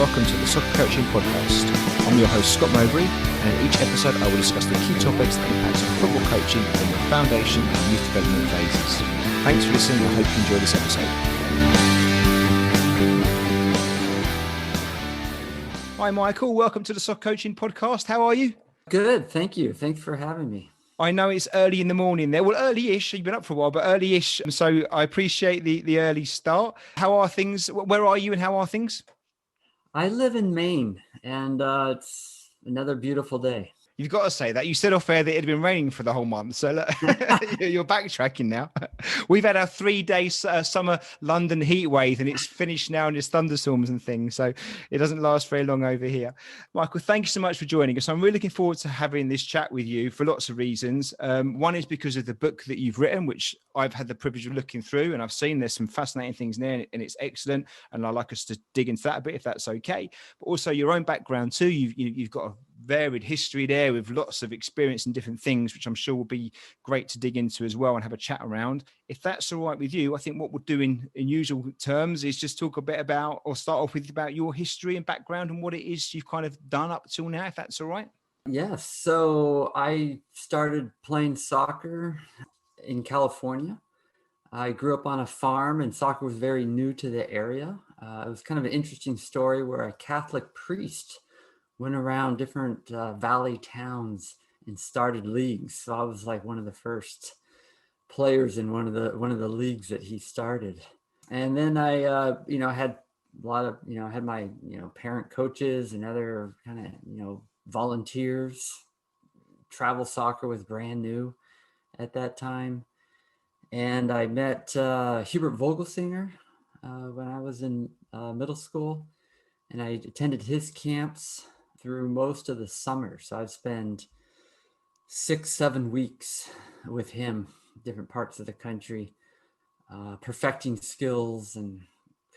welcome to the Soccer Coaching Podcast. I'm your host, Scott Mowbray, and in each episode I will discuss the key topics that impact on football coaching from the foundation and youth development phases. Thanks for listening, I hope you enjoy this episode. Hi Michael, welcome to the Soccer Coaching Podcast. How are you? Good, thank you. Thanks for having me. I know it's early in the morning there. Well, early-ish. You've been up for a while, but early-ish. So I appreciate the early start. How are things? Where are you and how are things? I live in Maine, and it's another beautiful day. You've got to say that. You said off air that it had been raining for the whole month. So look, you're backtracking now. We've had our 3-day summer London heat wave and it's finished now and it's thunderstorms and things. So it doesn't last very long over here. Michael, thank you so much for joining us. I'm really looking forward to having this chat with you for lots of reasons. One is because of the book that you've written, which I've had the privilege of looking through and I've seen there's some fascinating things there and it's excellent. And I'd like us to dig into that a bit if that's okay. But also your own background too. You've got a varied history there with lots of experience and different things, which I'm sure will be great to dig into as well and have a chat around. If that's all right with you, I think what we'll do in usual terms is just talk a bit about, or start off with about your history and background and what it is you've kind of done up till now, if that's all right. Yes, so I started playing soccer in California. I grew up on a farm and soccer was very new to the area. It was kind of an interesting story where a Catholic priest went around different valley towns and started leagues. So I was like one of the first players in one of the leagues that he started. And then I had a lot of, had my, parent coaches and other kind of, volunteers. Travel soccer was brand new at that time. And I met Hubert Vogelsinger when I was in middle school, and I attended his camps through most of the summer. So I'd spend 6-7 weeks with him, different parts of the country, perfecting skills and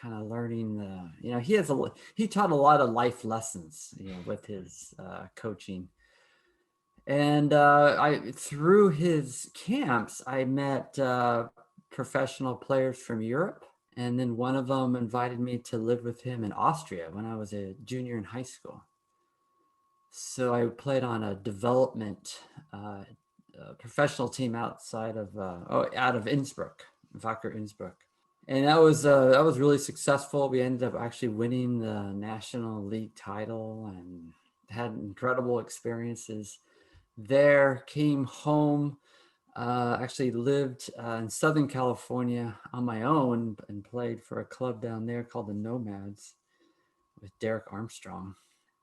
kind of learning he taught a lot of life lessons, with his coaching. And through his camps, I met professional players from Europe. And then one of them invited me to live with him in Austria when I was a junior in high school. So I played on a development professional team outside of out of Innsbruck, Wacker Innsbruck, and that was really successful. We ended up actually winning the National League title and had incredible experiences there. Came home, actually lived in Southern California on my own and played for a club down there called the Nomads with Derek Armstrong.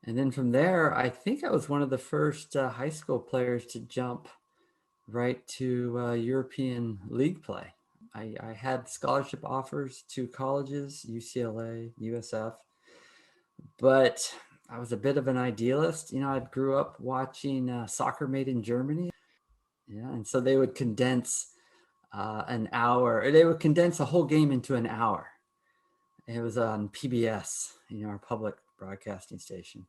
And then from there, I think I was one of the first high school players to jump right to European league play. I had scholarship offers to colleges, UCLA, USSF, but I was a bit of an idealist. I grew up watching Soccer Made in Germany. Yeah, and so they would condense an hour, or they would condense a whole game into an hour. It was on PBS, our public broadcasting station.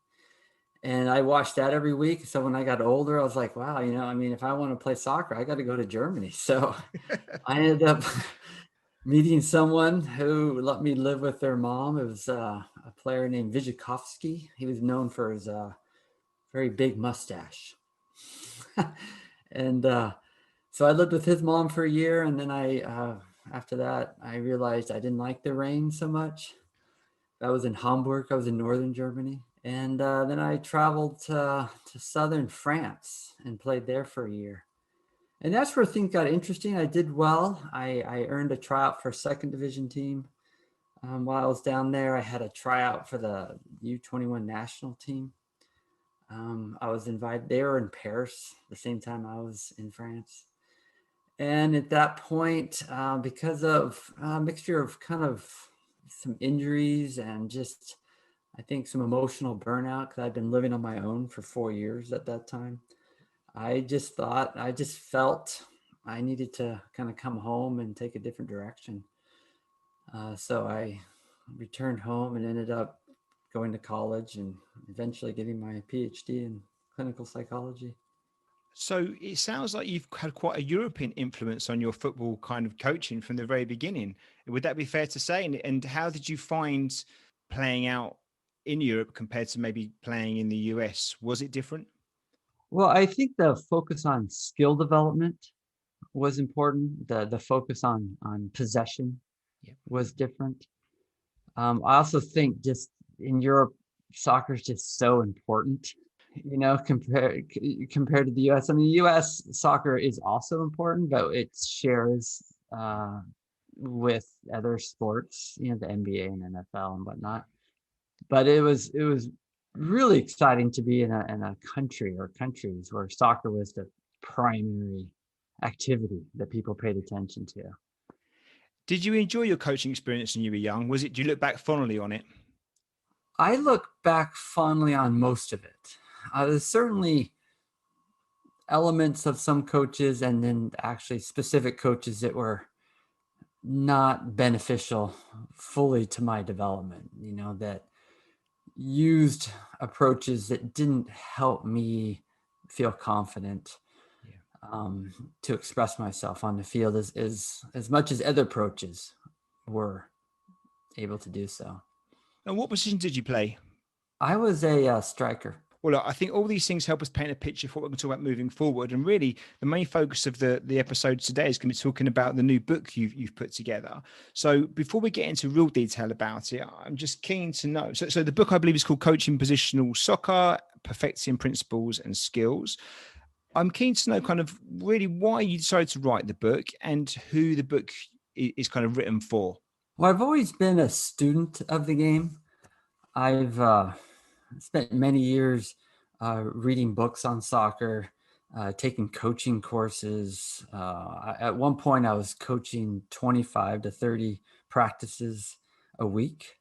And I watched that every week. So when I got older, I was like, wow, if I want to play soccer, I got to go to Germany. So I ended up meeting someone who let me live with their mom. It was a player named Vijakovsky. He was known for his very big mustache. And so I lived with his mom for a year. And then after that, I realized I didn't like the rain so much. I was in Hamburg. I was in northern Germany. And then I traveled to southern France and played there for a year. And that's where things got interesting. I did well. I earned a tryout for a second division team. While I was down there, I had a tryout for the U21 national team. I was invited. They were in Paris the same time I was in France. And at that point, because of a mixture of kind of some injuries and just, I think, some emotional burnout, because I'd been living on my own for 4 years at that time, I just felt I needed to kind of come home and take a different direction. So I returned home and ended up going to college and eventually getting my PH.D in clinical psychology. So it sounds like you've had quite a European influence on your football kind of coaching from the very beginning. Would that be fair to say? And how did you find playing out in Europe compared to maybe playing in the US? Was it different? Well, I think the focus on skill development was important. The focus on possession Yeah. was different. I also think just in Europe, soccer is just so important, compared to the US. I mean, US soccer is also important, but it shares with other sports, the NBA and NFL and whatnot. But it was really exciting to be in a country or countries where soccer was the primary activity that people paid attention to. Did you enjoy your coaching experience when you were young? Do you look back fondly on it? I look back fondly on most of it. There's certainly elements of some coaches and then actually specific coaches that were not beneficial fully to my development, that used approaches that didn't help me feel confident to express myself on the field as much as other approaches were able to do so. And what position did you play? I was a striker. Well, I think all these things help us paint a picture for what we're going to talk about moving forward. And really, the main focus of the episode today is going to be talking about the new book you've put together. So before we get into real detail about it, I'm just keen to know. So the book, I believe, is called Coaching Positional Soccer, Perfecting Principles and Skills. I'm keen to know kind of really why you decided to write the book and who the book is kind of written for. Well, I've always been a student of the game. I've spent many years reading books on soccer, taking coaching courses. At one point, I was coaching 25 to 30 practices a week.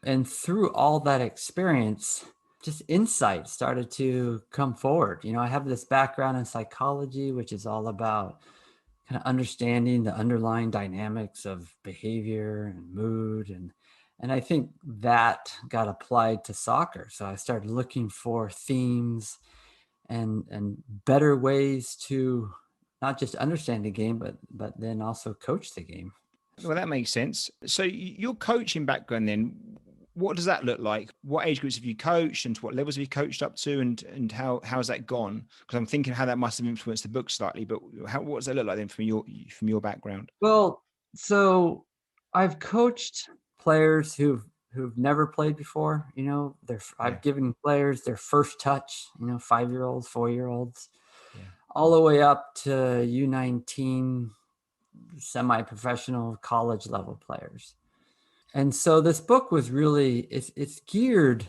And through all that experience, just insight started to come forward. I have this background in psychology, which is all about kind of understanding the underlying dynamics of behavior and mood. And I think that got applied to soccer. So I started looking for themes and better ways to not just understand the game, but then also coach the game. Well, that makes sense. So your coaching background then, what does that look like? What age groups have you coached and to what levels have you coached up to and how's that gone? Because I'm thinking how that must have influenced the book slightly, but what does that look like then from your background? Well, so I've coached players who've never played before. I've given players their first touch, 5-year-olds, 4-year-olds, all the way up to U19 semi-professional college level players. And so this book was really, it's geared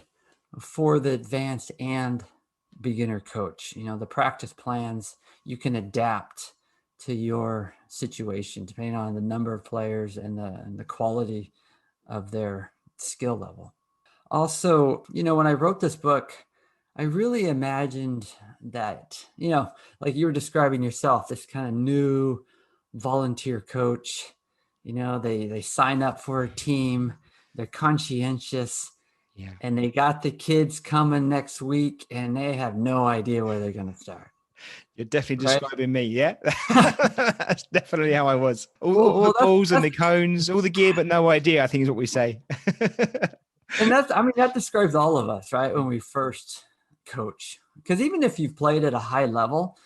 for the advanced and beginner coach. The practice plans you can adapt to your situation depending on the number of players and the quality of their skill level. Also, when I wrote this book, I really imagined that, like you were describing yourself, this kind of new volunteer coach, they sign up for a team, they're conscientious, and they got the kids coming next week and they have no idea where they're going to start. You're definitely describing me, yeah? That's definitely how I was. All the balls and the cones, all the gear, but no idea, I think is what we say. And that describes all of us, right? When we first coach. Because even if you've played at a high level,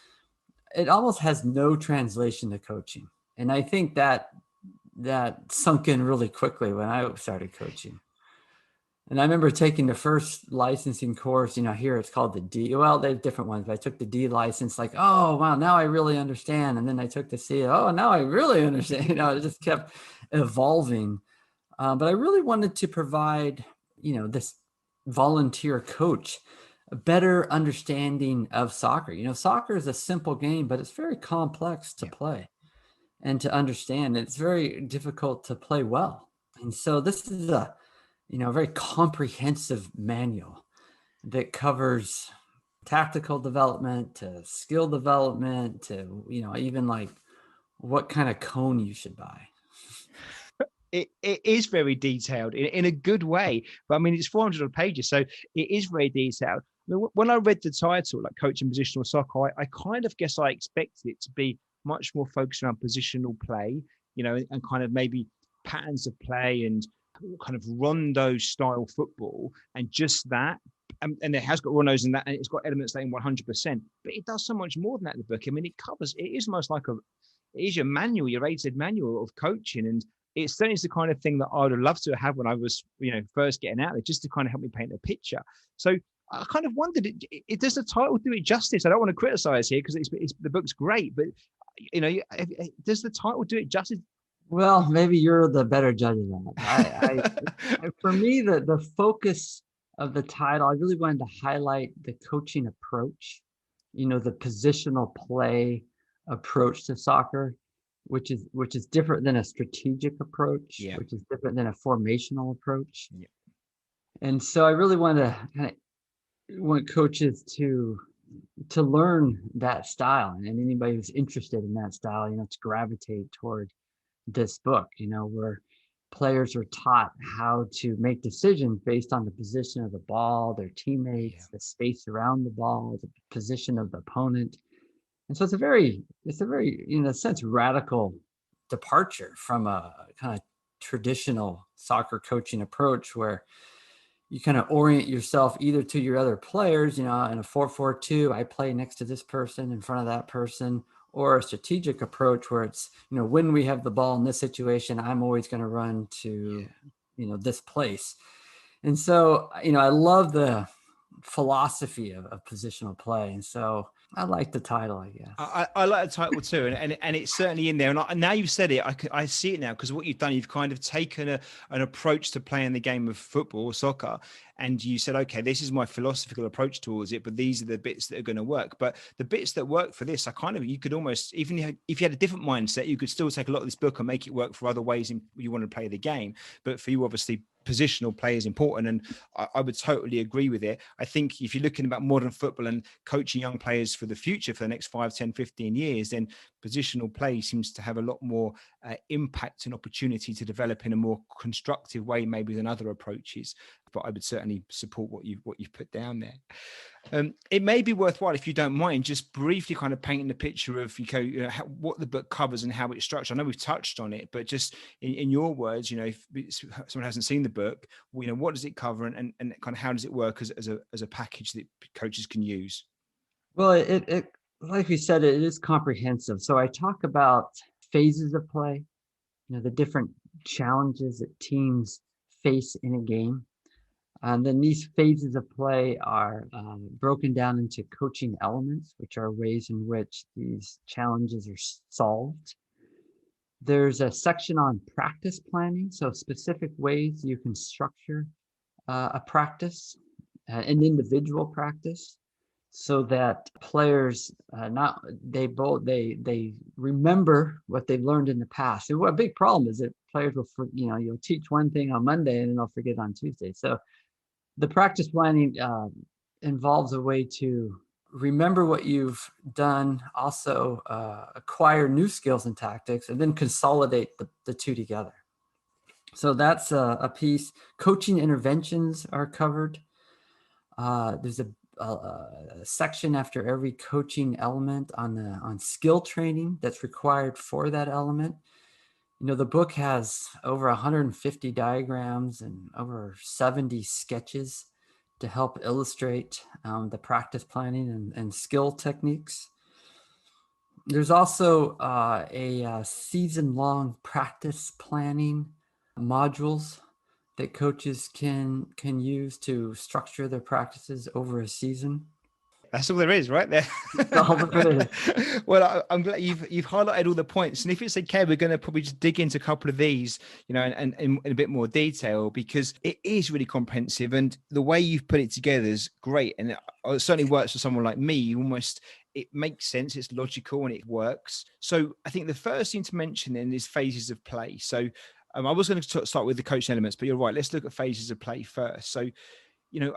it almost has no translation to coaching. And I think that sunk in really quickly when I started coaching. And I remember taking the first licensing course, here it's called the D. Well, they have different ones, but I took the D license, like, oh, wow, now I really understand. And then I took the C, oh, now I really understand. It just kept evolving. But I really wanted to provide, this volunteer coach a better understanding of soccer. Soccer is a simple game, but it's very complex to play and to understand. It's very difficult to play well. And so this is a very comprehensive manual that covers tactical development to skill development to, even like what kind of cone you should buy. It is very detailed in a good way, but I mean, it's 400 pages, so it is very detailed. I mean, when I read the title, like Coaching Positional Soccer, I kind of guess I expected it to be much more focused around positional play, and kind of maybe patterns of play and kind of rondo style football, and just that. And it has got rondos in that, and it's got elements that in 100%. But it does so much more than that in the book. I mean, it covers. It is almost like it is your manual, your rated manual of coaching, and it certainly is the kind of thing that I would have loved to have when I was, first getting out there, just to kind of help me paint a picture. So I kind of wondered, does the title do it justice? I don't want to criticize here because the book's great, but does the title do it justice? Well, maybe you're the better judge of that. For me, the focus of the title, I really wanted to highlight the coaching approach, the positional play approach to soccer, which is different than a strategic approach, Yeah. which is different than a formational approach. Yeah. And so I really want coaches to learn that style, and anybody who's interested in that style, to gravitate toward this book, where players are taught how to make decisions based on the position of the ball, their teammates, the space around the ball, the position of the opponent. And so it's a very, in a sense, radical departure from a kind of traditional soccer coaching approach where you kind of orient yourself either to your other players, in a 4-4-2, I play next to this person in front of that person, or a strategic approach where it's, when we have the ball in this situation, I'm always going to run to, this place. And so, I love the philosophy of positional play. And so I like the title, I guess. I like the title too, and it's certainly in there. And now you've said it, I see it now, because what you've done, you've kind of taken an approach to playing the game of football or soccer, and you said, okay, this is my philosophical approach towards it, but these are the bits that are going to work. But the bits that work for this, you could almost, even if you had a different mindset, you could still take a lot of this book and make it work for other ways you want to play the game. But for you, obviously, positional play is important, and I would totally agree with it. I think if you're looking about modern football and coaching young players for the future, for the next 5, 10, 15 years, then positional play seems to have a lot more impact and opportunity to develop in a more constructive way maybe than other approaches. But I would certainly support what you've put down there. It may be worthwhile, if you don't mind, just briefly kind of painting the picture of what the book covers and how it's structured. I know we've touched on it, but just in your words, if someone hasn't seen the book, what does it cover, and kind of how does it work as a package that coaches can use? Well, it like we said, it is comprehensive. So I talk about phases of play, the different challenges that teams face in a game. And then these phases of play are broken down into coaching elements, which are ways in which these challenges are solved. There's a section on practice planning, so specific ways you can structure a practice, an individual practice, so that players they remember what they've learned in the past. And what a big problem is that players will, you'll teach one thing on Monday and then they'll forget on Tuesday. So the practice planning involves a way to remember what you've done, also acquire new skills and tactics, and then consolidate the two together. So that's a piece. Coaching interventions are covered. There's a section after every coaching element on skill training that's required for that element. The book has over 150 diagrams and over 70 sketches to help illustrate the practice planning and skill techniques. There's also a season-long practice planning modules that coaches can use to structure their practices over a season. That's all there is, right there. Well, I'm glad you've highlighted all the points, and if it's okay, we're going to probably just dig into a couple of these, and in a bit more detail, because it is really comprehensive, and the way you've put it together is great, and it certainly works for someone like me. It makes sense, it's logical, and it works. So I think the first thing to mention then is phases of play. So I was going to start with the coaching elements, but you're right. Let's look at phases of play first. So,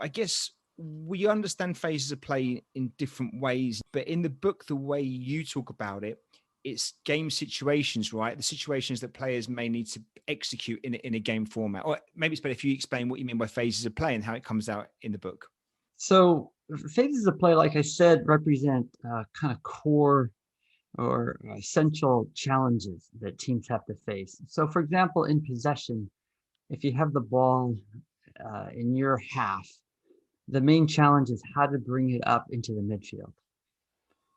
I guess we understand phases of play in different ways, but in the book, the way you talk about it, it's game situations, right? The situations that players may need to execute in a game format. Or maybe it's better if you explain what you mean by phases of play and how it comes out in the book. So phases of play, like I said, represent kind of core or essential challenges that teams have to face. So for example, in possession, if you have the ball in your half, the main challenge is how to bring it up into the midfield.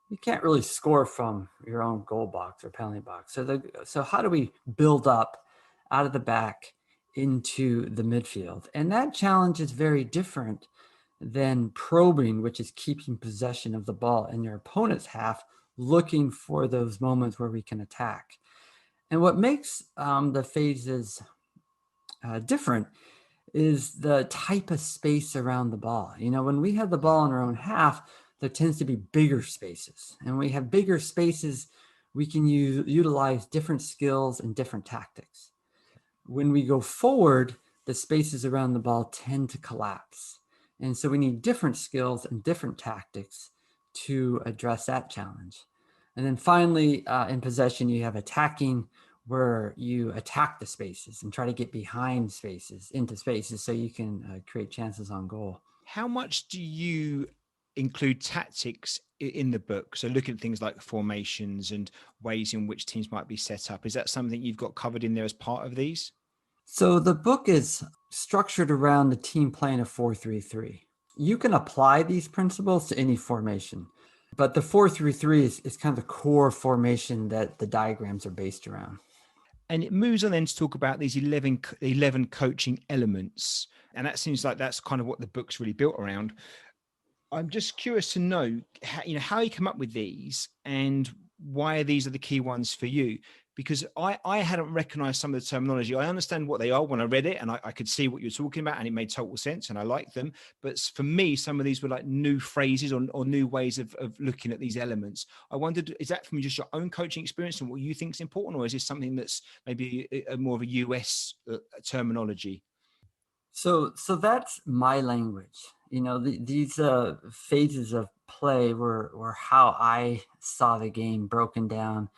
You can't really score from your own goal box or penalty box. So how do we build up out of the back into the midfield? And that challenge is very different than probing, which is keeping possession of the ball in your opponent's half, looking for those moments where we can attack. And what makes the phases different is the type of space around the ball. When we have the ball in our own half, there tends to be bigger spaces. And when we have bigger spaces, we can utilize different skills and different tactics. When we go forward, the spaces around the ball tend to collapse. And so we need different skills and different tactics to address that challenge. And then finally, in possession, you have attacking, where you attack the spaces and try to get behind spaces, into spaces, so you can create chances on goal. How much do you include tactics in the book? So looking at things like formations and ways in which teams might be set up. Is that something you've got covered in there as part of these? So the book is structured around the team playing a 4-3-3. You can apply these principles to any formation, but the 4-3-3 is kind of the core formation that the diagrams are based around. And it moves on then to talk about these 11 coaching elements. And that seems like that's kind of what the book's really built around. I'm just curious to know how you come up with these and why these are the key ones for you. Because I hadn't recognized some of the terminology. I understand what they are when I read it, and I could see what you're talking about, and it made total sense, and I like them. But for me, some of these were like new phrases or new ways of looking at these elements. I wondered, is that from just your own coaching experience and what you think is important, or is this something that's maybe more of a US terminology? So that's my language. These phases of play were how I saw the game broken down.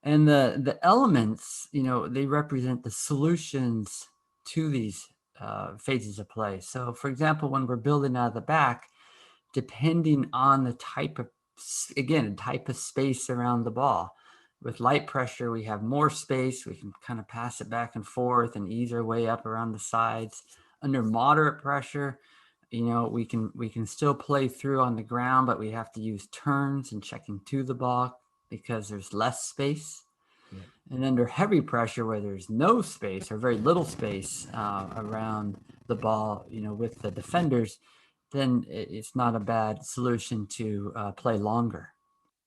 And the elements, they represent the solutions to these phases of play. So, for example, when we're building out of the back, depending on the type of space around the ball. With light pressure, we have more space. We can kind of pass it back and forth and ease our way up around the sides. Under moderate pressure, we can still play through on the ground, but we have to use turns and checking to the ball because there's less space. Yeah. And under heavy pressure, where there's no space or very little space around the ball, with the defenders, then it's not a bad solution to play longer.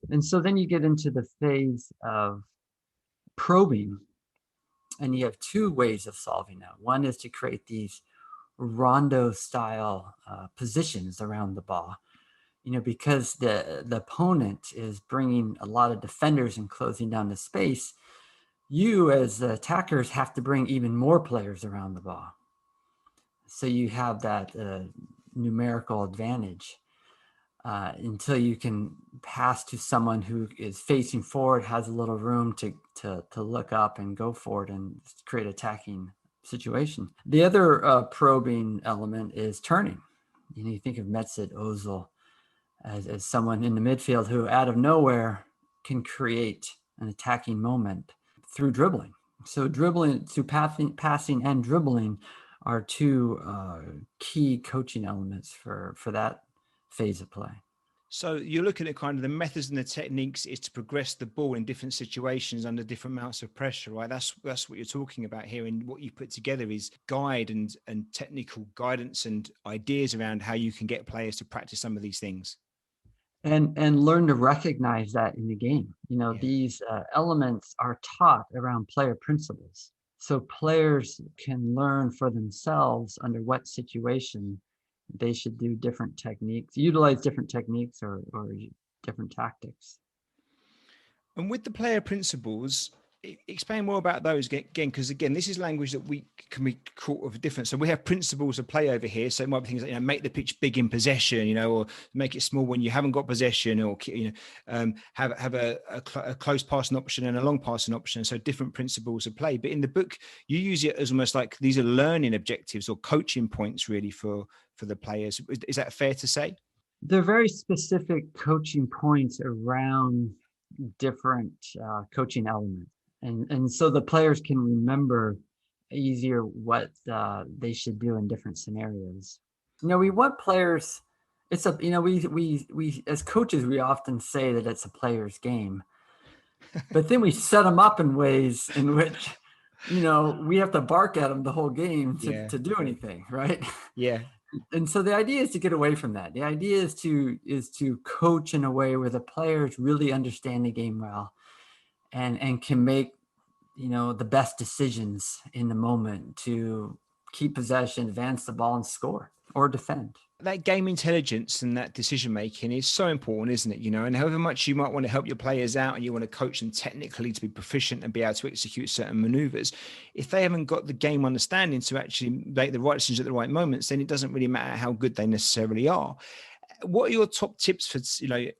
And so then you get into the phase of probing, and you have two ways of solving that. One is to create these rondo style positions around the ball, because the opponent is bringing a lot of defenders and closing down the space. You as the attackers have to bring even more players around the ball. So you have that numerical advantage until you can pass to someone who is facing forward, has a little room to look up and go forward and create attacking situation. The other probing element is turning. You think of Mesut Ozil as someone in the midfield who out of nowhere can create an attacking moment through dribbling. So dribbling, through passing and dribbling are two key coaching elements for that phase of play. So you're looking at kind of the methods and the techniques is to progress the ball in different situations under different amounts of pressure, right? That's what you're talking about here. And what you put together is guide and technical guidance and ideas around how you can get players to practice some of these things. And learn to recognize that in the game. These elements are taught around player principles. So players can learn for themselves under what situation they should do different techniques, utilize different techniques or different tactics. And with the player principles, explain more about those again, because again, this is language that we can be caught of different. So we have principles of play over here. So it might be things like, make the pitch big in possession, or make it small when you haven't got possession, or have a close passing option and a long passing option. So different principles of play. But in the book, you use it as almost like these are learning objectives or coaching points really for the players. Is that fair to say? They're very specific coaching points around different coaching elements. And so the players can remember easier what they should do in different scenarios. We want players. It's a we as coaches we often say that it's a player's game, but then we set them up in ways in which we have to bark at them the whole game to do anything, right? Yeah. And so the idea is to get away from that. The idea is to coach in a way where the players really understand the game well and can make the best decisions in the moment to keep possession, advance the ball, and score or defend. That game intelligence and that decision making is so important, isn't it? And however much you might want to help your players out and you want to coach them technically to be proficient and be able to execute certain maneuvers, if they haven't got the game understanding to actually make the right decisions at the right moments, then it doesn't really matter how good they necessarily are. What are your top tips for,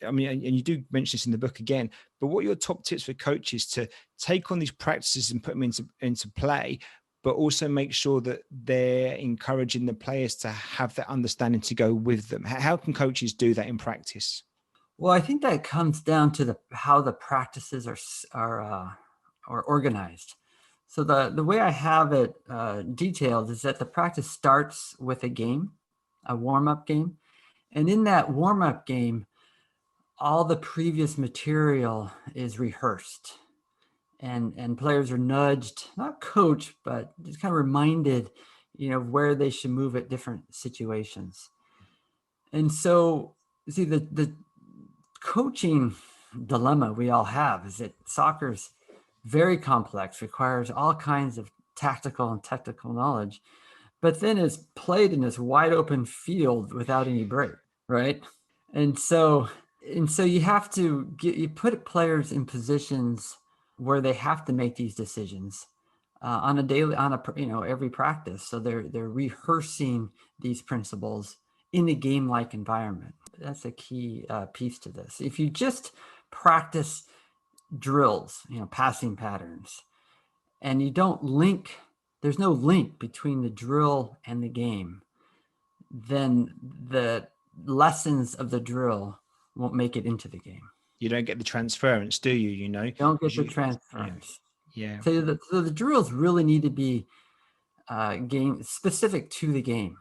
and you do mention this in the book again, but what are your top tips for coaches to take on these practices and put them into play, but also make sure that they're encouraging the players to have that understanding to go with them? How can coaches do that in practice? Well, I think that comes down to how the practices are organized. So the way I have it detailed is that the practice starts with a game, a warm-up game. And in that warm-up game, all the previous material is rehearsed. And players are nudged, not coached, but just kind of reminded, where they should move at different situations. And so, see, the coaching dilemma we all have is that soccer's very complex, requires all kinds of tactical and technical knowledge, but then is played in this wide open field without any break, right? And so you have to you put players in positions where they have to make these decisions every practice. So they're rehearsing these principles in a game-like environment. That's a key piece to this. If you just practice drills, passing patterns, and you don't link, there's no link between the drill and the game, then the lessons of the drill won't make it into the game. You don't get the transference, do you? You don't get the transference. Yeah. So the drills really need to be game specific to the game.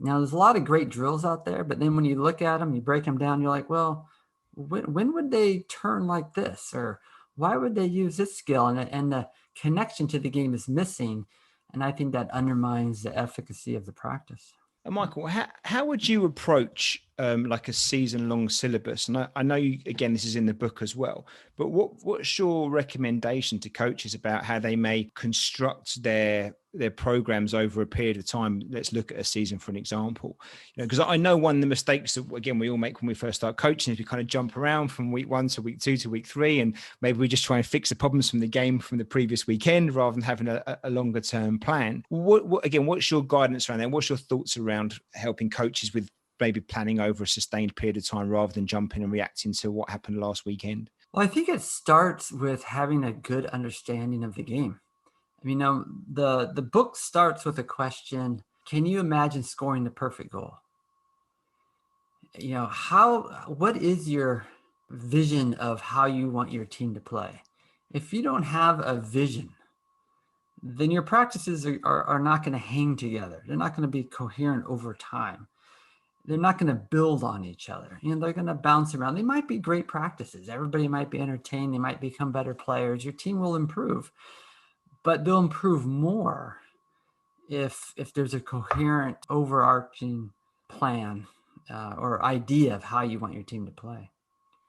Now, there's a lot of great drills out there, but then when you look at them, you break them down, you're like, well, when would they turn like this? Or why would they use this skill? And the connection to the game is missing. And I think that undermines the efficacy of the practice. Michael, how would you approach like a season-long syllabus? And I know you, again, this is in the book as well, but what's your recommendation to coaches about how they may construct their programs over a period of time? Let's look at a season for an example. Because I know one of the mistakes that, again, we all make when we first start coaching is we kind of jump around from week 1 to week 2 to week 3, and maybe we just try and fix the problems from the game from the previous weekend rather than having a longer term plan. What's your guidance around that? What's your thoughts around helping coaches with maybe planning over a sustained period of time rather than jumping and reacting to what happened last weekend? Well, I think it starts with having a good understanding of the game. I mean, the book starts with a question: can you imagine scoring the perfect goal? What is your vision of how you want your team to play? If you don't have a vision, then your practices are not going to hang together. They're not going to be coherent over time. They're not going to build on each other. They're going to bounce around. They might be great practices. Everybody might be entertained. They might become better players. Your team will improve, but they'll improve more if there's a coherent, overarching plan or idea of how you want your team to play.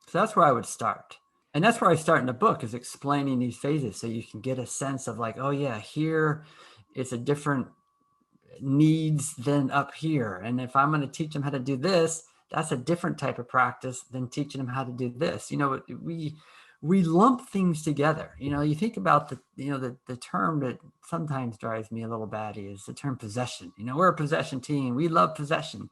So that's where I would start. And that's where I start in the book, is explaining these phases so you can get a sense of like, oh yeah, here it's a different needs than up here. And if I'm going to teach them how to do this, that's a different type of practice than teaching them how to do this. We lump things together. You think about the term that sometimes drives me a little batty is the term possession. We're a possession team. We love possession.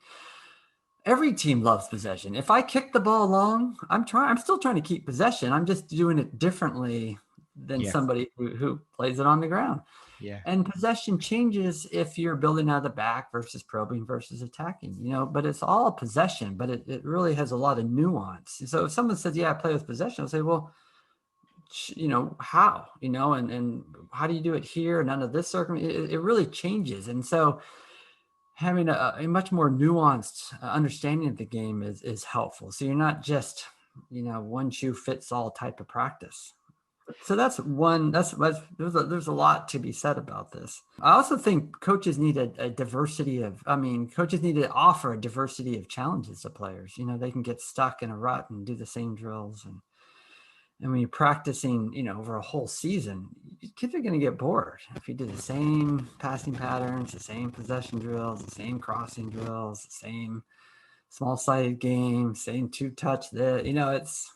Every team loves possession. If I kick the ball long, I'm still trying to keep possession. I'm just doing it differently than somebody who plays it on the ground. Yeah. And possession changes if you're building out of the back versus probing versus attacking, but it's all a possession, but it really has a lot of nuance. So if someone says, yeah, I play with possession, I'll say, well, how, and how do you do it here and under this circumstance? It really changes. And so having a much more nuanced understanding of the game is helpful. So you're not just, one shoe fits all type of practice. So that's there's a lot to be said about this. I also think coaches need coaches need to offer a diversity of challenges to players. They can get stuck in a rut and do the same drills. And when you're practicing, over a whole season, kids are going to get bored if you do the same passing patterns, the same possession drills, the same crossing drills, the same small-sided game, same two-touch. It's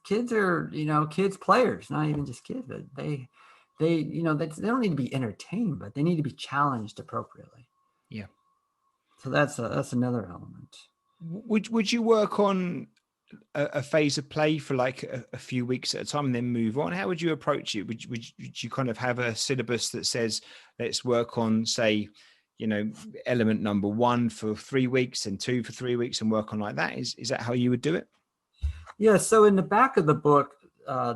kids are, kids players, not even just kids, but they don't need to be entertained, but they need to be challenged appropriately. Yeah. So that's another element. Would you work on a phase of play for like a few weeks at a time and then move on? How would you approach it? Would you kind of have a syllabus that says, let's work on, say, element number 1 for 3 weeks and 2 for 3 weeks and work on like that? Is that how you would do it? Yeah. So in the back of the book,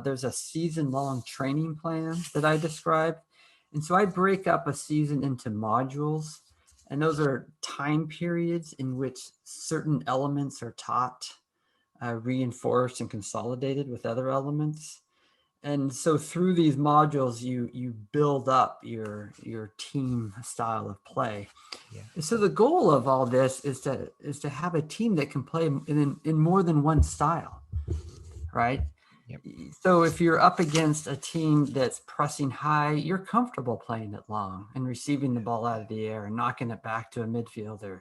there's a season-long training plan that I described. And so I break up a season into modules, and those are time periods in which certain elements are taught, reinforced and consolidated with other elements. And so through these modules, you build up your team style of play. Yeah. So the goal of all this is to have a team that can play in more than one style, right? Yep. So if you're up against a team that's pressing high, you're comfortable playing it long and receiving the ball out of the air and knocking it back to a midfielder.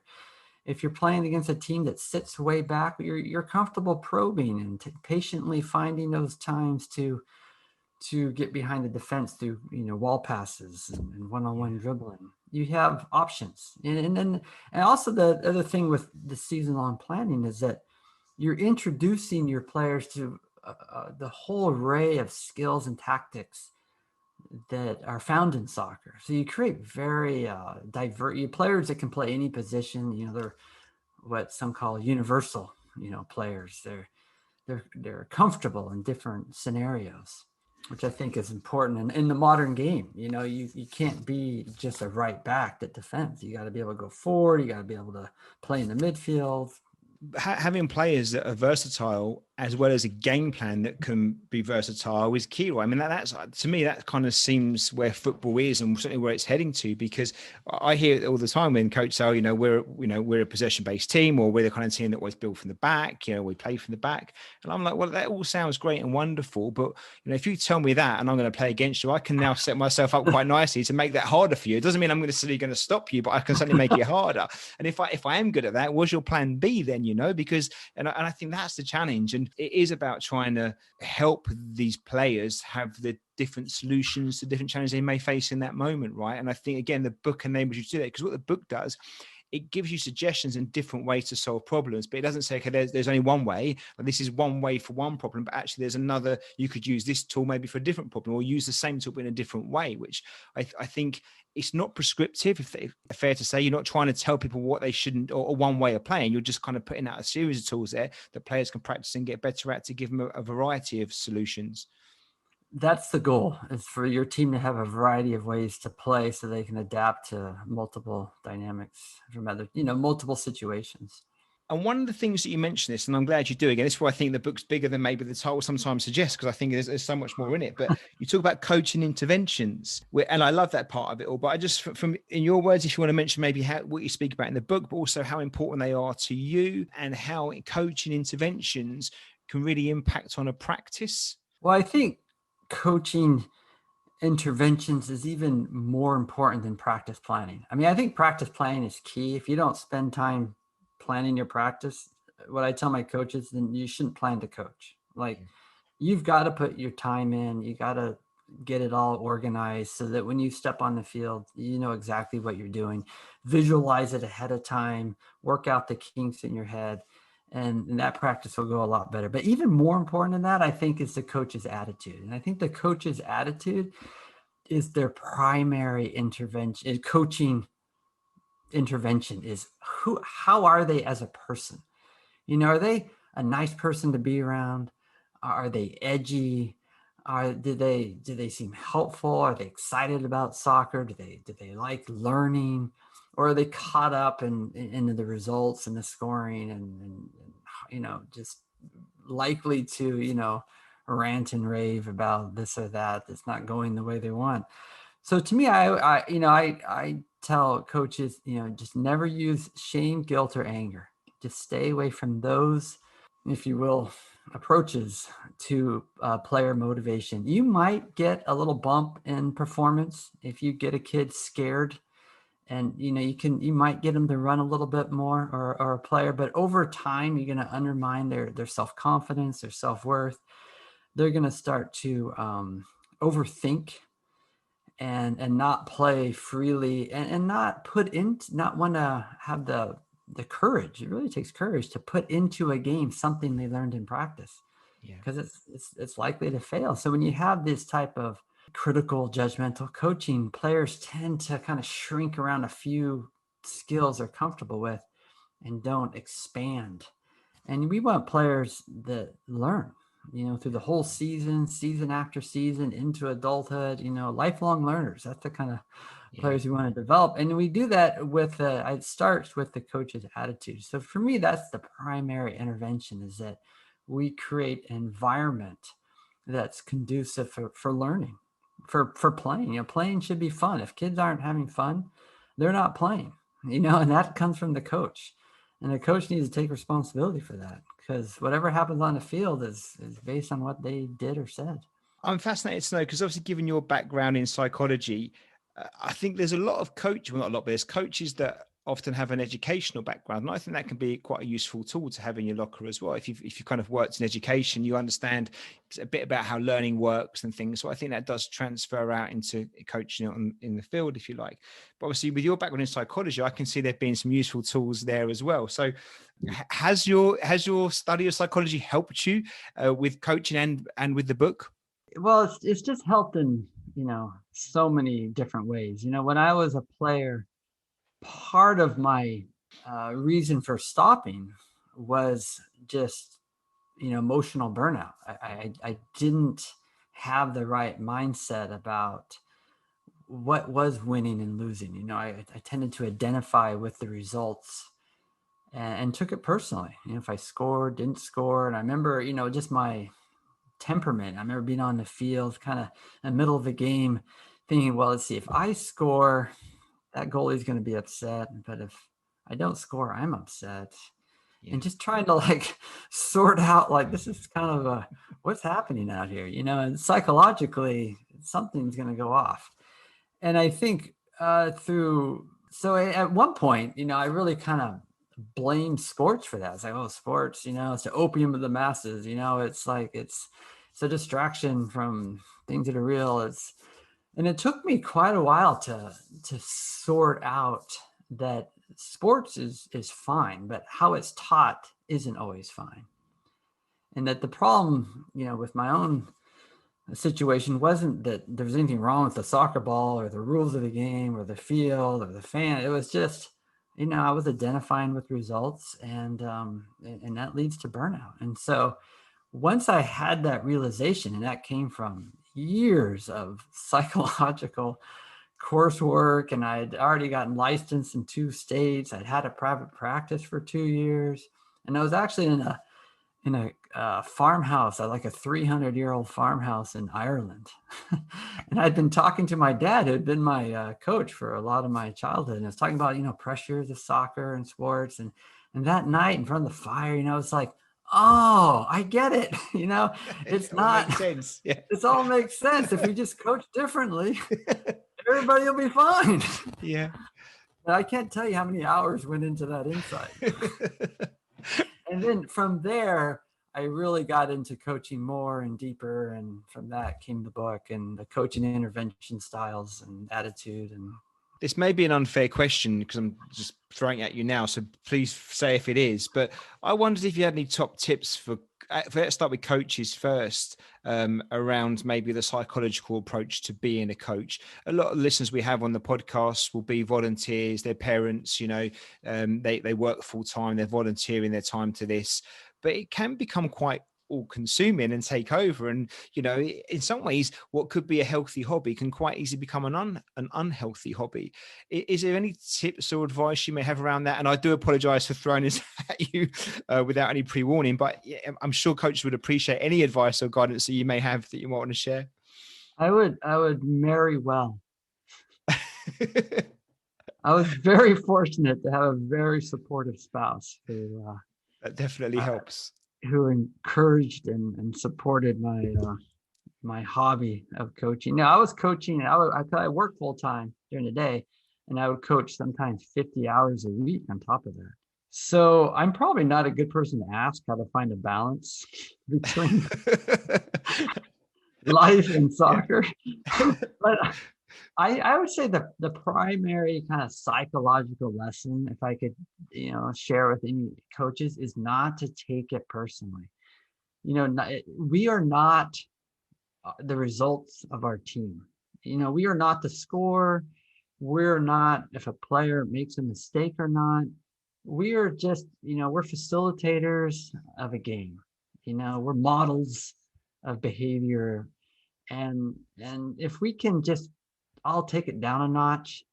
If you're playing against a team that sits way back, you're comfortable probing and patiently finding those times to get behind the defense through wall passes and one-on-one dribbling. You have options, and also the other thing with the season-long planning is that you're introducing your players to the whole array of skills and tactics that are found in soccer. So you create very diverse players that can play any position. They're what some call universal, players. They're comfortable in different scenarios, which I think is important in the modern game. You can't be just a right back that defends. You got to be able to go forward. You got to be able to play in the midfield. Having players that are versatile as well as a game plan that can be versatile is key, right? I mean, that's to me, that kind of seems where football is and certainly where it's heading to, because I hear it all the time when coaches say, we're a possession-based team, or we're the kind of team that always build from the back, we play from the back. And I'm like, well, that all sounds great and wonderful, but if you tell me that and I'm going to play against you, I can now set myself up quite nicely to make that harder for you. It doesn't mean I'm going to stop you, but I can certainly make it harder. And if I am good at that, what's your plan B then? Because I think that's the challenge, and it is about trying to help these players have the different solutions to different challenges they may face in that moment, right? And I think again, the book enables you to do that, because what the book does, it gives you suggestions and different ways to solve problems, but it doesn't say, okay, there's only one way, and this is one way for one problem, but actually there's another, you could use this tool maybe for a different problem, or use the same tool in a different way, which I think it's not prescriptive, if fair to say. You're not trying to tell people what they shouldn't, or one way of playing. You're just kind of putting out a series of tools there that players can practice and get better at, to give them a variety of solutions. That's the goal, is for your team to have a variety of ways to play so they can adapt to multiple dynamics from multiple situations. And one of the things that you mentioned this, and I'm glad you do, again, this is why I think the book's bigger than maybe the title sometimes suggests, because I think there's so much more in it. But you talk about coaching interventions, and I love that part of it all. But I just, from in your words, if you want to mention maybe what you speak about in the book, but also how important they are to you, and how coaching interventions can really impact on a practice. Well, I think coaching interventions is even more important than practice planning. I mean, I think practice planning is key. If you don't spend time planning your practice, what I tell my coaches, then you shouldn't plan to coach. Like, you've got to put your time in, you got to get it all organized so that when you step on the field, you know exactly what you're doing. Visualize it ahead of time, work out the kinks in your head, and that practice will go a lot better. But even more important than that, I think, is the coach's attitude. And I think the coach's attitude is their primary intervention. Coaching intervention is how are they as a person? Are they a nice person to be around? Are they edgy? Do they seem helpful? Are they excited about soccer? Do they like learning, or are they caught up into the results and the scoring and just likely to rant and rave about this or that that's not going the way they want. So to me, I tell coaches, just never use shame, guilt, or anger. Just stay away from those, if you will, approaches to player motivation. You might get a little bump in performance if you get a kid scared, and you might get them to run a little bit more, or a player, but over time you're going to undermine their self-confidence, their self-worth. They're going to start to overthink and not play freely, and not want to have the courage. It really takes courage to put into a game something they learned in practice, because it's likely to fail. So when you have this type of critical, judgmental coaching, players tend to kind of shrink around a few skills they're comfortable with and don't expand. And we want players that learn, through the whole season after season, into adulthood, lifelong learners. That's the kind of players we want to develop. And we do that with, it starts with the coach's attitude. So for me, that's the primary intervention, is that we create an environment that's conducive for learning, for playing. Playing should be fun. If kids aren't having fun, they're not playing, and that comes from the coach. And the coach needs to take responsibility for that, because whatever happens on the field is based on what they did or said. I'm fascinated to know, because obviously, given your background in psychology, I think there's a lot of coaches, well, not a lot, but there's coaches that often have an educational background. And I think that can be quite a useful tool to have in your locker as well. If you kind of worked in education, you understand a bit about how learning works and things. So I think that does transfer out into coaching in the field, if you like. But obviously, with your background in psychology, I can see there being some useful tools there as well. So has your study of psychology helped you with coaching and with the book? Well, it's just helped in, so many different ways. When I was a player, part of my reason for stopping was just, emotional burnout. I didn't have the right mindset about what was winning and losing. I tended to identify with the results, and took it personally. If I scored, didn't score. And I remember, just my temperament. I remember being on the field, kind of in the middle of the game, thinking, well, let's see, if I score, that goalie's going to be upset. But if I don't score, I'm upset. And just trying to sort out, this is kind of what's happening out here, and psychologically something's going to go off. And I think so at one point, I really kind of blamed sports for that. It's like, oh, sports, it's the opium of the masses. It's a distraction from things that are real. And it took me quite a while to sort out that sports is fine, but how it's taught isn't always fine. And that the problem, with my own situation wasn't that there was anything wrong with the soccer ball or the rules of the game or the field or the fan. It was just, I was identifying with results, and that leads to burnout. And so once I had that realization, and that came from years of psychological coursework, and I'd already gotten licensed in 2 states. I'd had a private practice for 2 years, and I was actually in a farmhouse, like a 300-year-old farmhouse in Ireland. And I'd been talking to my dad, who had been my coach for a lot of my childhood, and I was talking about pressures of soccer and sports, and that night in front of the fire, it's like, oh, I get it. It's not makes sense. Yeah. This all makes sense. If we just coach differently, everybody will be fine. Yeah. But I can't tell you how many hours went into that insight. And then from there, I really got into coaching more and deeper. And from that came the book and the coaching intervention styles and attitude. And this may be an unfair question, because I'm just throwing it at you now, so please say if it is. But I wondered if you had any top tips for let's start with coaches first, around maybe the psychological approach to being a coach. A lot of listeners we have on the podcast will be volunteers, their parents, they work full time, they're volunteering their time to this, but it can become quite all consuming and take over. And, in some ways, what could be a healthy hobby can quite easily become an unhealthy hobby. Is there any tips or advice you may have around that? And I do apologize for throwing this at you without any pre-warning, but I'm sure coaches would appreciate any advice or guidance that you may have that you might want to share. I would marry well. I was very fortunate to have a very supportive spouse That definitely helps. who encouraged and supported my hobby of coaching. Now, I was coaching, I work full time during the day, and I would coach sometimes 50 hours a week on top of that. So I'm probably not a good person to ask how to find a balance between life and soccer. But I would say the primary kind of psychological lesson, if I could, share with any coaches, is not to take it personally. We are not the results of our team. We are not the score. We're not if a player makes a mistake or not. We are just, we're facilitators of a game. We're models of behavior. And if we can just all take it down a notch,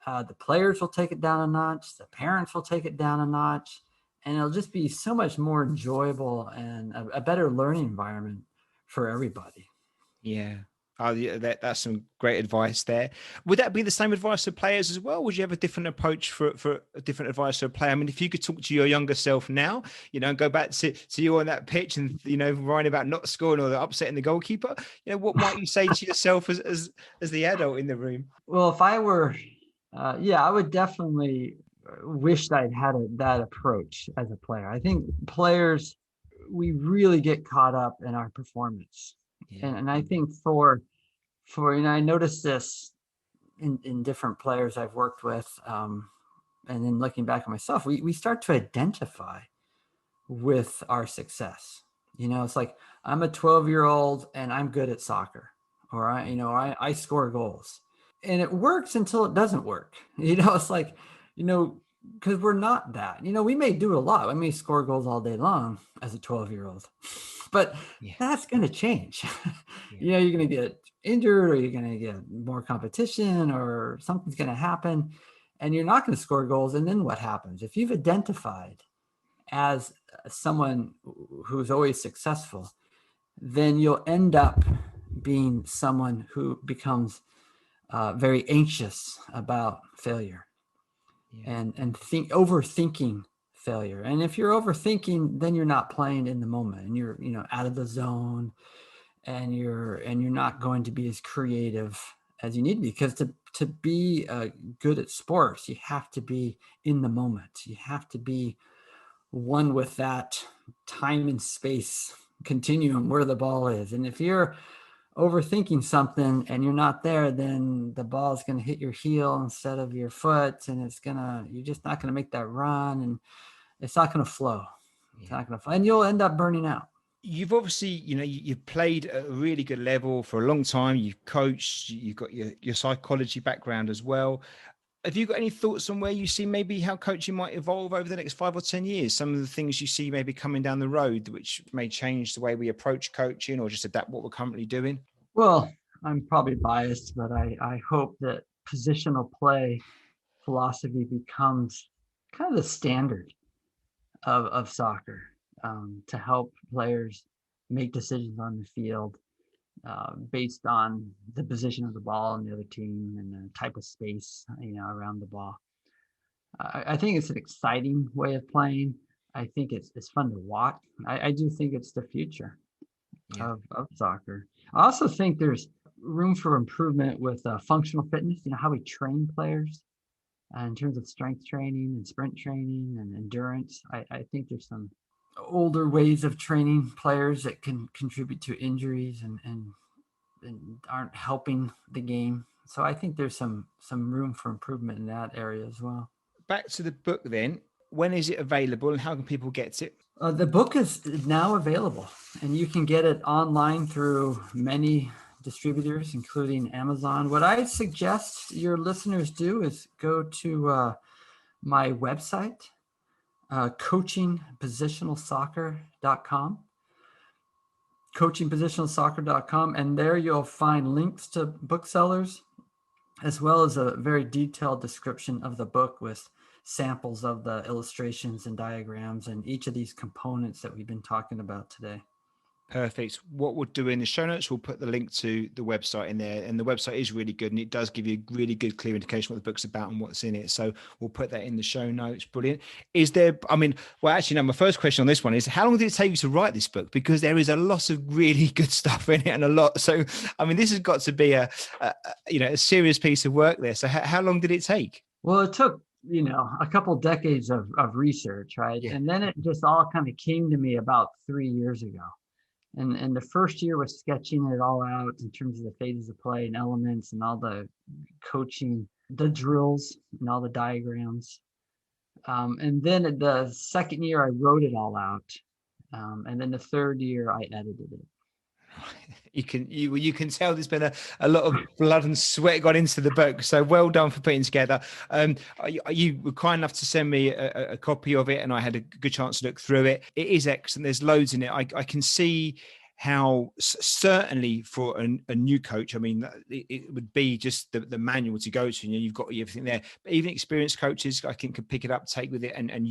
the players will take it down a notch, the parents will take it down a notch, and it'll just be so much more enjoyable and a better learning environment for everybody. Yeah. Oh, yeah, that's some great advice there. Would that be the same advice for players as well? Would you have a different approach for a different advice for a player? I mean, if you could talk to your younger self now, and go back to you on that pitch and, worrying about not scoring or upsetting the goalkeeper, what might you say to yourself as the adult in the room? Well, if I were, I would definitely wish I'd had that approach as a player. I think players, we really get caught up in our performance. Yeah. And I think for I noticed this in different players I've worked with, and then looking back at myself, we start to identify with our success. It's like, I'm a 12-year-old and I'm good at soccer, or I score goals, and it works until it doesn't work. It's like, because we're not that. We may do a lot. I may score goals all day long as a 12-year-old, but that's going to change. You're going to get injured, or you're going to get more competition, or something's going to happen, and you're not going to score goals. And then what happens? If you've identified as someone who's always successful, then you'll end up being someone who becomes very anxious about failure. And overthinking failure. And if you're overthinking, then you're not playing in the moment, and you're out of the zone, and you're not going to be as creative as you need to be, because to be good at sports, you have to be in the moment. You have to be one with that time and space continuum where the ball is. And if you're overthinking something and you're not there, then the ball is going to hit your heel instead of your foot, and you're just not going to make that run, and it's not going to flow. It's not going to flow, and you'll end up burning out. You've obviously, you've played at a really good level for a long time. You've coached, you've got your psychology background as well. Have you got any thoughts on where you see maybe how coaching might evolve over the next 5 or 10 years? Some of the things you see maybe coming down the road, which may change the way we approach coaching, or just adapt what we're currently doing? Well, I'm probably biased, but I hope that positional play philosophy becomes kind of the standard of soccer, to help players make decisions on the field based on the position of the ball and the other team, and the type of space around the ball. I think it's an exciting way of playing. I think it's fun to watch. I do think it's the future of soccer. I also think there's room for improvement with functional fitness, how we train players in terms of strength training and sprint training and endurance. I think there's some older ways of training players that can contribute to injuries and aren't helping the game. So I think there's some room for improvement in that area as well. Back to the book then. When is it available, and how can people get it? The book is now available, and you can get it online through many distributors, including Amazon. What I suggest your listeners do is go to my website, coachingpositionalsoccer.com. coachingpositionalsoccer.com, and there you'll find links to booksellers, as well as a very detailed description of the book with samples of the illustrations and diagrams and each of these components that we've been talking about today. Perfect. What we'll do in the show notes, we'll put the link to the website in there, and the website is really good, and it does give you a really good, clear indication what the book's about and what's in it. So we'll put that in the show notes. Brilliant. Is there, actually, no, my first question on this one is, how long did it take you to write this book? Because there is a lot of really good stuff in it and a lot. So, this has got to be a serious piece of work there. So how long did it take? Well, it took, a couple decades of research, right? Yeah. And then it just all kind of came to me about 3 years ago. And the first year was sketching it all out in terms of the phases of play and elements and all the coaching, the drills and all the diagrams. And then the second year, I wrote it all out. And then the third year, I edited it. You can tell there's been a lot of blood and sweat got into the book. So well done for putting together. You were kind enough to send me a copy of it, and I had a good chance to look through it. It is excellent. There's loads in it. I can see how certainly for a new coach, it would be just the manual to go to, and you've got everything there. But even experienced coaches, I think, can pick it up, take with it, and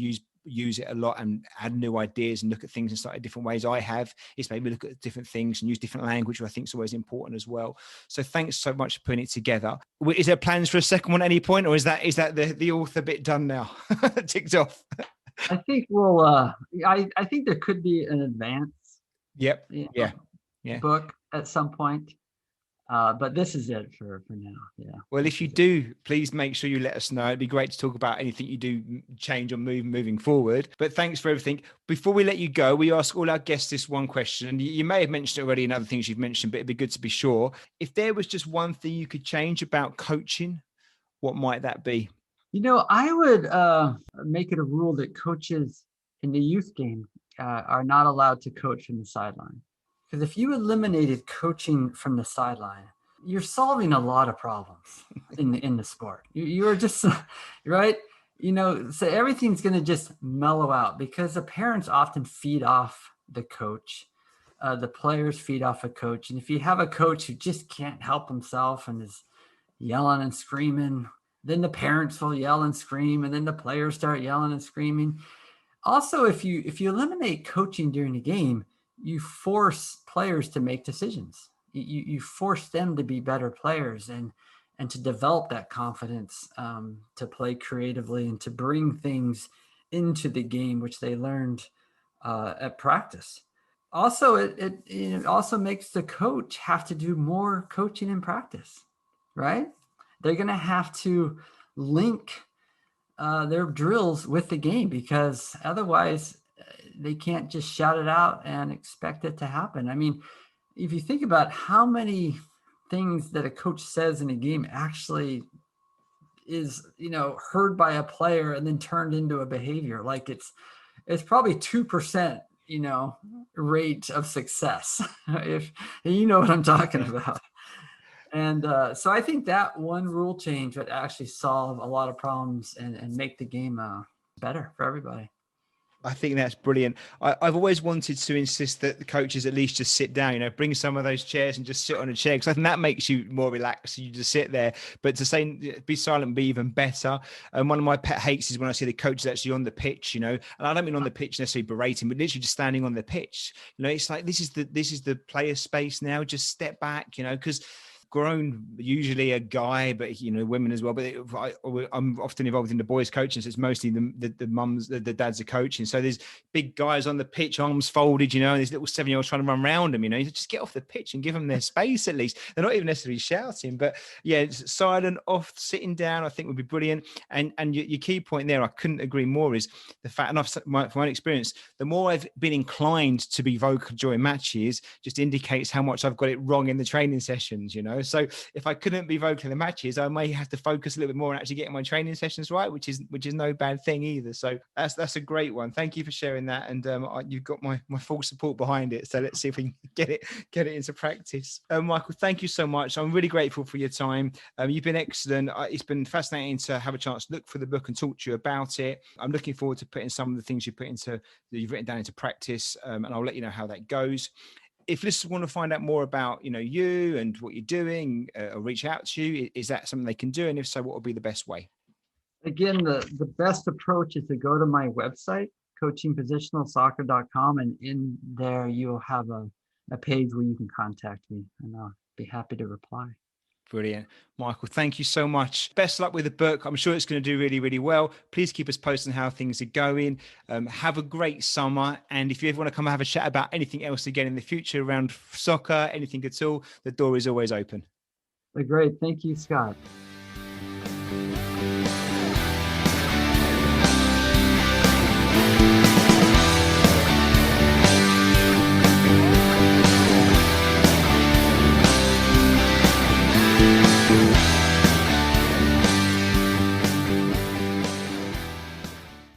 use it a lot and add new ideas and look at things in slightly different ways. I have is maybe look at different things and use different language, which I think is always important as well. So thanks so much for putting it together. Is there plans for a second one at any point, or is that the author bit done now? Ticked off? I think I think there could be an advance. Yep. Yeah. Book at some point. But this is it for now. Yeah. Well, if you do, please make sure you let us know. It'd be great to talk about anything you do change or moving forward. But thanks for everything. Before we let you go, we ask all our guests this one question, and you may have mentioned it already in other things you've mentioned, but it'd be good to be sure. If there was just one thing you could change about coaching, what might that be? I would make it a rule that coaches in the youth game are not allowed to coach from the sideline. Because if you eliminated coaching from the sideline, you're solving a lot of problems in the sport. You're just, right? So everything's going to just mellow out because the parents often feed off the coach. The players feed off a coach. And if you have a coach who just can't help himself and is yelling and screaming, then the parents will yell and scream, and then the players start yelling and screaming. Also, if you eliminate coaching during the game, you force players to make decisions. You force them to be better players and to develop that confidence to play creatively and to bring things into the game, which they learned at practice. Also, it also makes the coach have to do more coaching in practice, right? They're going to have to link their drills with the game, because otherwise they can't just shout it out and expect it to happen. If you think about how many things that a coach says in a game actually is, heard by a player and then turned into a behavior, like it's probably 2%, rate of success, if you know what I'm talking about. And so I think that one rule change would actually solve a lot of problems and make the game better for everybody. I think that's brilliant. I've always wanted to insist that the coaches at least just sit down, bring some of those chairs and just sit on a chair, because I think that makes you more relaxed. You just sit there. But to say be silent would be even better. And one of my pet hates is when I see the coaches actually on the pitch, and I don't mean on the pitch necessarily berating, but literally just standing on the pitch. It's like this is the player space now. Just step back, because grown, usually a guy, but women as well. But I'm often involved in the boys coaching, so it's mostly the mums, the dads are coaching. So there's big guys on the pitch, arms folded, and these little 7-year-olds trying to run around them. Just get off the pitch and give them their space at least. They're not even necessarily shouting, but yeah, silent, off, sitting down, I think would be brilliant. And your key point there, I couldn't agree more, is the fact, and from my experience, the more I've been inclined to be vocal during matches, just indicates how much I've got it wrong in the training sessions. So if I couldn't be vocal in the matches, I may have to focus a little bit more on actually getting my training sessions right, which is no bad thing either. So that's a great one. Thank you for sharing that, and you've got my full support behind it. So let's see if we can get it into practice. Michael, thank you so much. I'm really grateful for your time. You've been excellent. It's been fascinating to have a chance to look for the book and talk to you about it. I'm looking forward to putting some of the things you've written down into practice, and I'll let you know how that goes. if listeners want to find out more about, you and what you're doing, or reach out to you, is that something they can do? And if so, what would be the best way? Again, the best approach is to go to my website, coachingpositionalsoccer.com, and in there you'll have a page where you can contact me, and I'll be happy to reply. Brilliant. Michael, thank you so much. Best luck with the book. I'm sure it's going to do really, really well. Please keep us posted on how things are going. Have a great summer. And if you ever want to come and have a chat about anything else again in the future around soccer, anything at all, the door is always open. Great. Thank you, Scott.